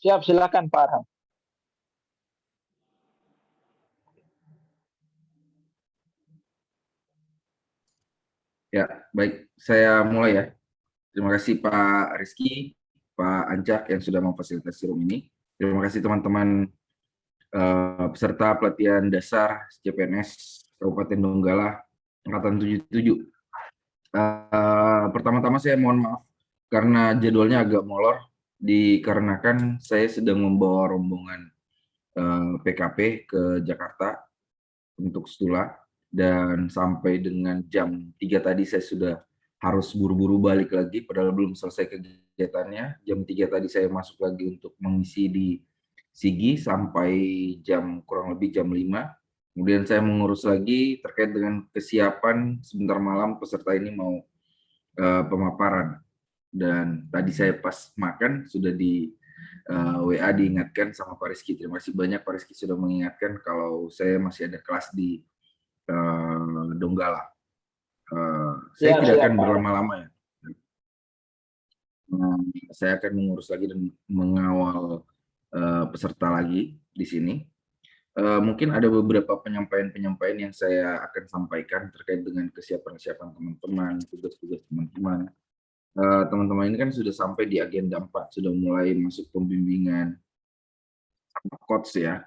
Siap, silakan Pak Arham. Ya, baik. Saya mulai ya. Terima kasih Pak Rizky, Pak Ancak yang sudah memfasilitasi room ini. Terima kasih teman-teman peserta pelatihan dasar CPNS Kabupaten Donggala Angkatan 77. Pertama-tama saya mohon maaf karena jadwalnya agak molor dikarenakan saya sedang membawa rombongan PKP ke Jakarta untuk Stula, dan sampai dengan jam 3 tadi saya sudah harus buru-buru balik lagi padahal belum selesai kegiatannya. Jam 3 tadi saya masuk lagi untuk mengisi di Sigi sampai kurang lebih jam 5. Kemudian saya mengurus lagi terkait dengan kesiapan sebentar malam peserta ini mau pemaparan. Dan tadi saya pas makan sudah di WA diingatkan sama Pak Rizky. Terima kasih banyak Pak Rizky sudah mengingatkan kalau saya masih ada kelas di Donggala. Saya Siap, tidak siap akan Pak Arham. berlama-lama ya. Saya akan mengurus lagi dan mengawal peserta lagi di sini. Mungkin ada beberapa penyampaian yang saya akan sampaikan terkait dengan kesiapan-kesiapan teman-teman, tugas-tugas teman-teman. Teman-teman ini kan sudah sampai di agenda 4, sudah mulai masuk pembimbingan coach ya.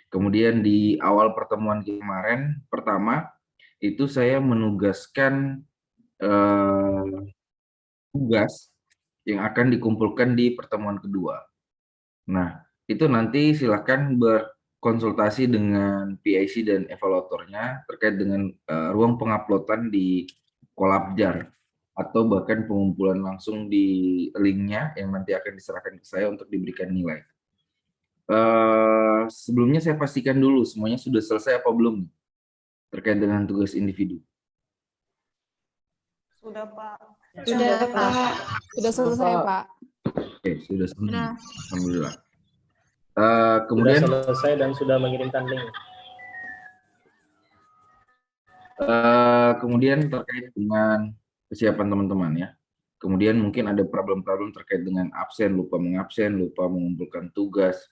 Kemudian di awal pertemuan kemarin, pertama, itu saya menugaskan tugas yang akan dikumpulkan di pertemuan kedua. Nah, itu nanti silakan berkonsultasi dengan PIC dan evaluatornya terkait dengan ruang penguploadan di Kolabjar atau bahkan pengumpulan langsung di linknya yang nanti akan diserahkan ke saya untuk diberikan nilai. Sebelumnya saya pastikan dulu semuanya sudah selesai apa belum terkait dengan tugas individu. Sudah, Pak. Sudah, Pak. Sudah selesai, Pak. Oke, sudah selesai. Alhamdulillah. Kemudian Kemudian selesai dan sudah mengirimkan link. kemudian terkait dengan kesiapan teman-teman ya. Kemudian mungkin ada problem-problem terkait dengan absen, lupa mengabsen, lupa mengumpulkan tugas.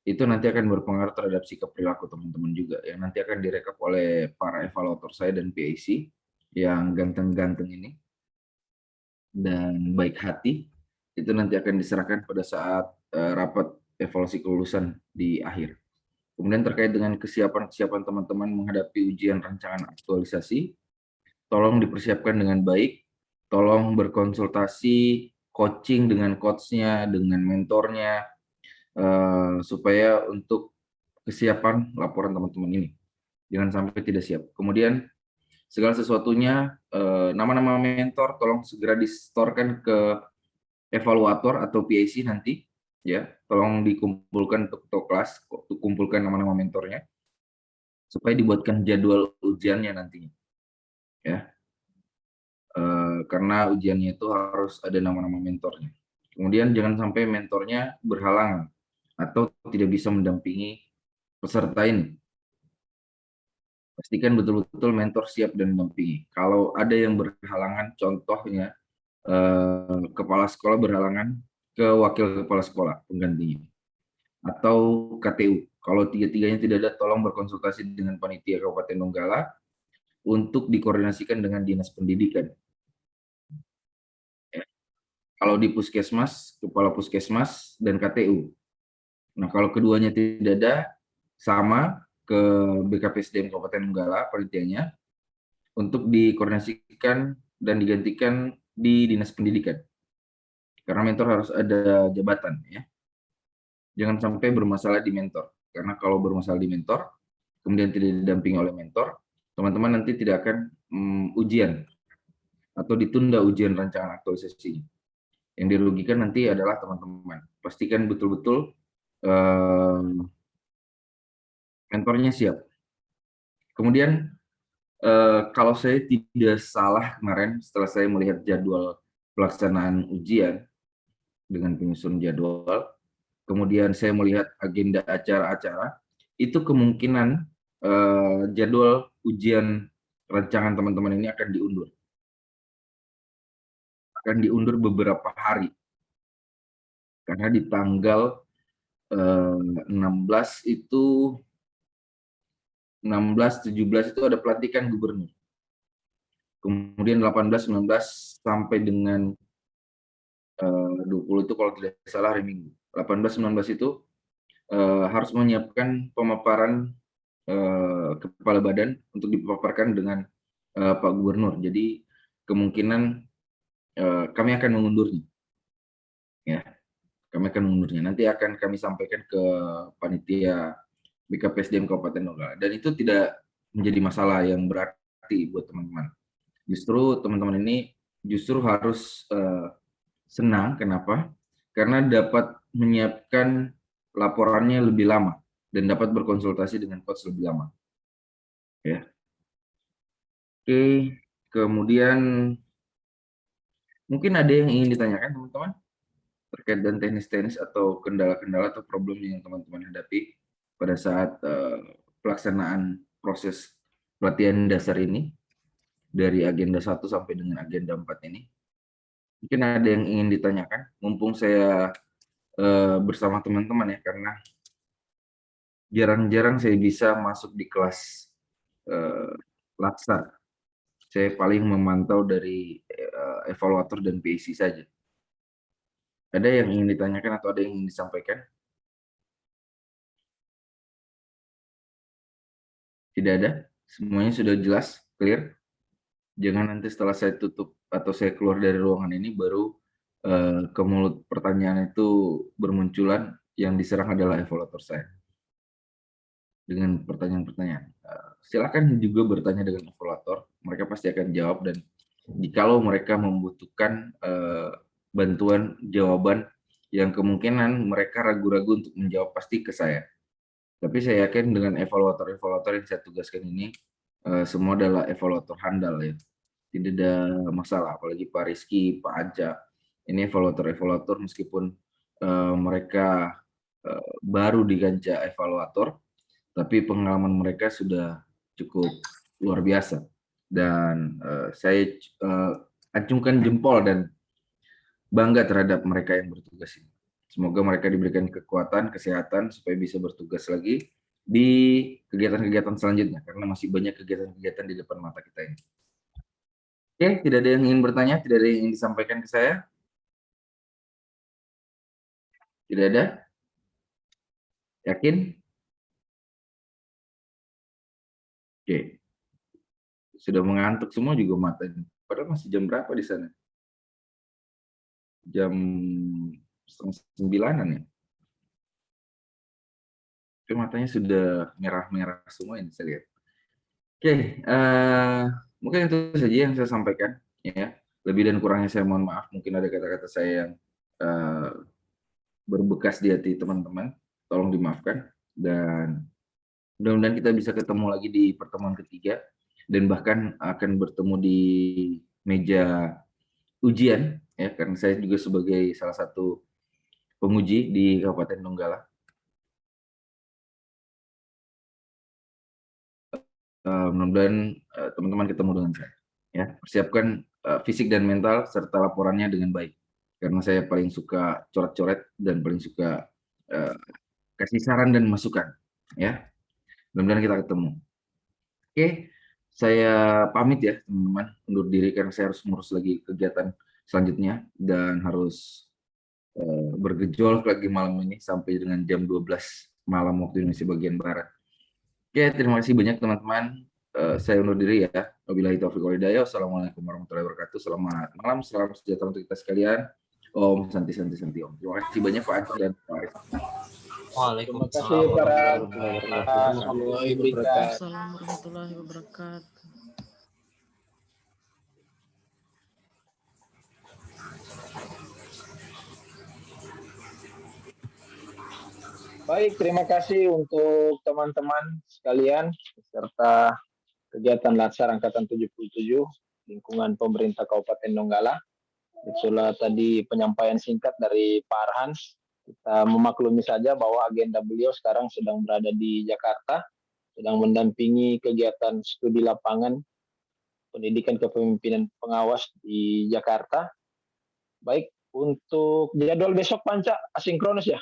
Itu nanti akan berpengaruh terhadap sikap perilaku teman-teman juga, yang nanti akan direkap oleh para evaluator saya dan PIC yang ganteng-ganteng ini dan baik hati. Itu nanti akan diserahkan pada saat rapat evaluasi kelulusan di akhir. Kemudian terkait dengan kesiapan teman-teman menghadapi ujian rancangan aktualisasi, tolong dipersiapkan dengan baik, tolong berkonsultasi, coaching dengan coach-nya, dengan mentornya, supaya untuk kesiapan laporan teman-teman ini. Jangan sampai tidak siap. Kemudian segala sesuatunya, nama-nama mentor tolong segera distorkan ke evaluator atau PIC nanti, ya. Tolong dikumpulkan untuk kelas, kumpulkan nama-nama mentornya, supaya dibuatkan jadwal ujiannya nantinya, ya. Karena ujiannya itu harus ada nama-nama mentornya. Kemudian jangan sampai mentornya berhalangan atau tidak bisa mendampingi peserta ini. Pastikan betul-betul mentor siap dan mendampingi. Kalau ada yang berhalangan, contohnya kepala sekolah berhalangan ke wakil kepala sekolah penggantinya, atau KTU. Kalau tiga-tiganya tidak ada, tolong berkonsultasi dengan panitia Kabupaten Donggala untuk dikoordinasikan dengan Dinas Pendidikan. Kalau di puskesmas, kepala puskesmas dan KTU. Nah, kalau keduanya tidak ada, sama ke BKPSDM Kabupaten Donggala panitianya untuk dikoordinasikan dan digantikan di Dinas Pendidikan. Karena mentor harus ada jabatan ya. Jangan sampai bermasalah di mentor. Karena kalau bermasalah di mentor, kemudian tidak didampingi oleh mentor, teman-teman nanti tidak akan ujian atau ditunda ujian rancangan aktualisasi. Yang dirugikan nanti adalah teman-teman. Pastikan betul-betul mentornya siap. Kemudian kalau saya tidak salah kemarin setelah saya melihat jadwal pelaksanaan ujian dengan penyusun jadwal, kemudian saya melihat agenda acara-acara, itu kemungkinan jadwal ujian rancangan teman-teman ini akan diundur. Akan diundur beberapa hari. Karena di tanggal 16 itu 16, 17 itu ada pelantikan gubernur. Kemudian 18, 19 sampai dengan 20 itu kalau tidak salah hari Minggu. 18, 19 itu harus menyiapkan pemaparan kepala badan untuk dipaparkan dengan Pak Gubernur. Jadi kemungkinan kami akan mengundurnya. Ya, kami akan mengundurnya. Nanti akan kami sampaikan ke panitia BKPSDM Kabupaten Donggala. Dan itu tidak menjadi masalah yang berarti buat teman-teman. Justru teman-teman ini justru harus senang. Kenapa? Karena dapat menyiapkan laporannya lebih lama dan dapat berkonsultasi dengan coach lebih lama. Ya. Oke, kemudian mungkin ada yang ingin ditanyakan teman-teman terkait dengan teknis-teknis atau kendala-kendala atau problem yang teman-teman hadapi pada saat pelaksanaan proses pelatihan dasar ini dari agenda 1 sampai dengan agenda 4 ini. Mungkin ada yang ingin ditanyakan, mumpung saya bersama teman-teman ya, karena jarang-jarang saya bisa masuk di kelas latsar. Saya paling memantau dari evaluator dan PIC saja. Ada yang ingin ditanyakan atau ada yang ingin disampaikan? Tidak ada? Semuanya sudah jelas, clear? Jangan nanti setelah saya tutup atau saya keluar dari ruangan ini baru ke mulut pertanyaan itu bermunculan, yang diserang adalah evaluator saya dengan pertanyaan-pertanyaan. Silakan juga bertanya dengan evaluator, mereka pasti akan jawab, dan jikalau mereka membutuhkan bantuan jawaban yang kemungkinan mereka ragu-ragu untuk menjawab, pasti ke saya. Tapi saya yakin dengan evaluator-evaluator yang saya tugaskan ini semua adalah evaluator handal ya. Tidak ada masalah, apalagi Pak Rizky, Pak Aja. Ini evaluator-evaluator meskipun mereka baru di kancah evaluator, tapi pengalaman mereka sudah cukup luar biasa. Dan saya acungkan jempol dan bangga terhadap mereka yang bertugas ini. Semoga mereka diberikan kekuatan, kesehatan, supaya bisa bertugas lagi di kegiatan-kegiatan selanjutnya, karena masih banyak kegiatan-kegiatan di depan mata kita ini. Oke, tidak ada yang ingin bertanya, tidak ada yang ingin disampaikan ke saya? Tidak ada? Yakin? Oke. Sudah mengantuk semua juga matanya. Padahal masih jam berapa di sana? Jam 8:30 ya? Oke, matanya sudah merah-merah semua ini saya lihat. Oke, mungkin itu saja yang saya sampaikan. Ya, lebih dan kurangnya saya mohon maaf. Mungkin ada kata-kata saya yang berbekas di hati teman-teman. Tolong dimaafkan. Dan mudah-mudahan kita bisa ketemu lagi di pertemuan ketiga, dan bahkan akan bertemu di meja ujian, ya, karena saya juga sebagai salah satu penguji di Kabupaten Donggala. Mudah-mudahan teman-teman ketemu dengan saya. Ya, persiapkan fisik dan mental serta laporannya dengan baik. Karena saya paling suka coret-coret dan paling suka kasih saran dan masukan. Ya, mudah-mudahan kita ketemu. Oke, saya pamit ya teman-teman, undur diri karena saya harus ngurus lagi kegiatan selanjutnya dan harus bergejolak lagi malam ini sampai dengan jam 12 malam waktu Indonesia bagian Barat. Oke, terima kasih banyak teman-teman. Saya undur diri ya. Wabillahi taufiq wal hidayah. Wassalamualaikum warahmatullahi wabarakatuh. Selamat malam, salam sejahtera untuk kita sekalian. Om Santi Santi Santi Om. Terima kasih banyak Pak Aceh dan Pak Arif. Terima kasih Waalaikumsalam para warahmatullahi wabarakatuh. Assalamualaikum warahmatullahi wabarakatuh. Baik, terima kasih untuk teman-teman sekalian serta kegiatan Latsar Angkatan 77 lingkungan pemerintah Kabupaten Donggala. Itulah tadi penyampaian singkat dari Pak Arhan. Kita memaklumi saja bahwa agenda beliau sekarang sedang berada di Jakarta, sedang mendampingi kegiatan studi lapangan pendidikan kepemimpinan pengawas di Jakarta. Baik, Untuk jadwal besok Panca asinkronus ya?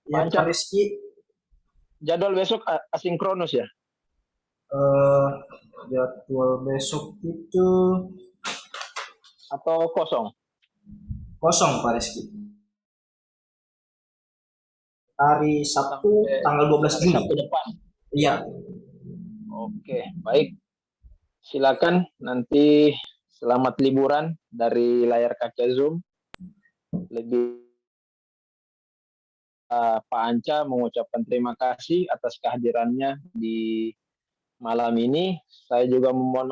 Ya, Panca. Pak Rizky, Jadwal besok asinkronus ya? jadwal besok itu Atau kosong? kosong, Pak Rizky. Hari Sabtu tanggal 12 Hari Juni. Sabtu depan. Iya. Oke, baik. Silakan nanti selamat liburan dari layar kaca Zoom. Lebih Pak Anca mengucapkan terima kasih atas kehadirannya di malam ini. Saya juga memohon